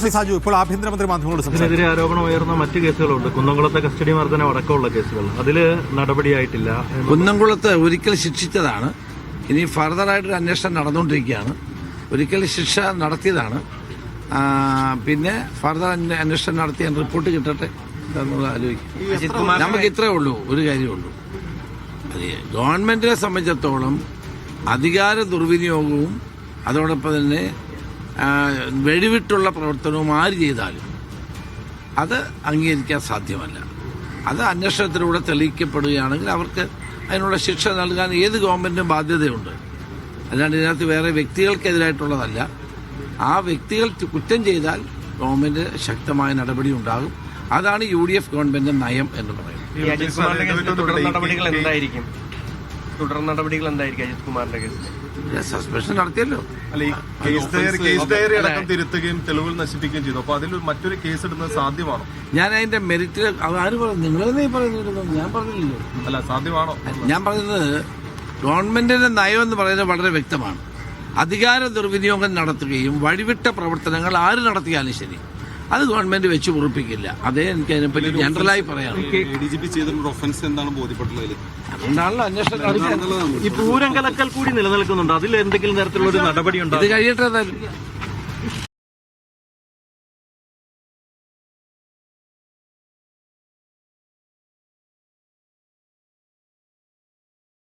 സാജു ഇപ്പോൾ ആഭ്യന്തരമന്ത്രി മാധ്യമങ്ങളോട് ഇതിനെതിരെ ആരോപണം ഉയർന്ന മറ്റ് കേസുകളുണ്ട്. കുന്നംകുളത്തെ കസ്റ്റഡി മർദ്ദനം അടക്കമുള്ള കേസുകൾ, അതിൽ നടപടിയായിട്ടില്ല. കുന്നംകുളത്ത് ഒരിക്കൽ ശിക്ഷിച്ചതാണ്. ഇനി ഫർദറായിട്ടൊരു അന്വേഷണം നടന്നുകൊണ്ടിരിക്കുകയാണ്. ഒരിക്കൽ ശിക്ഷ നടത്തിയതാണ്. പിന്നെ ഫർദർ അന്വേഷണം നടത്തി റിപ്പോർട്ട് കിട്ടട്ടെ എന്നുള്ള ആലോചിക്കും. നമുക്ക് ഇത്രേ ഉള്ളൂ, ഒരു കാര്യമുള്ളൂ. ഗവൺമെന്റിനെ സംബന്ധിച്ചിടത്തോളം അധികാര ദുർവിനിയോഗവും അതോടൊപ്പം തന്നെ വെടിവിട്ടുള്ള പ്രവർത്തനവും ആര് ചെയ്താലും അത് അംഗീകരിക്കാൻ സാധ്യമല്ല. അത് അന്വേഷണത്തിലൂടെ തെളിയിക്കപ്പെടുകയാണെങ്കിൽ അവർക്ക് അതിനുള്ള ശിക്ഷ നൽകാൻ ഏത് ഗവൺമെന്റിനും ബാധ്യതയുണ്ട്. അല്ലാണ്ട് ഇതിനകത്ത് വേറെ വ്യക്തികൾക്കെതിരായിട്ടുള്ളതല്ല. ആ വ്യക്തികൾ കുറ്റം ചെയ്താൽ ഗവൺമെന്റ് ശക്തമായ നടപടി ഉണ്ടാകും. അതാണ് UDF ഗവൺമെന്റിന്റെ നയം എന്ന് പറയുന്നത്. തുടർ നടപടികൾ എന്തായിരിക്കും അജിത് കുമാറിന്റെ കേസിൽ? സസ്പെൻഷൻ നടത്തിയല്ലോ. തിരുത്തുകയും തെളിവുകൾ നശിപ്പിക്കുകയും ചെയ്തു. അപ്പൊ അതിൽ മറ്റൊരു കേസ് ഇടുന്നത് സാധ്യമാണോ? ഞാൻ അതിന്റെ മെറിറ്റിൽ ആര് പറഞ്ഞു? നിങ്ങളെന്നേ പറയുന്നു, ഞാൻ പറഞ്ഞില്ലല്ലോ. അല്ല, സാധ്യമാണോ? ഞാൻ പറയുന്നത് ഗവൺമെന്റിന്റെ നയം എന്ന് പറയുന്നത് വളരെ വ്യക്തമാണ്. അധികാര ദുർവിനിയോഗം നടത്തുകയും വഴിവിട്ട പ്രവർത്തനങ്ങൾ ആര് നടത്തിയാലും ശരി അത് ഗവൺമെന്റ് വെച്ച് ഉറപ്പിക്കില്ല. അതേ എനിക്ക് അതിനെപ്പറ്റി ജനറലായി പറയാം. അതുകൊണ്ടാണല്ലോ അന്വേഷണം. ഈ പൂരം കലക്കൽ കൂടി നിലനിൽക്കുന്നുണ്ട്. അതിൽ എന്തെങ്കിലും തരത്തിലുള്ള ഒരു നടപടി ഉണ്ട്? ഇത് കഴിയട്ടെ.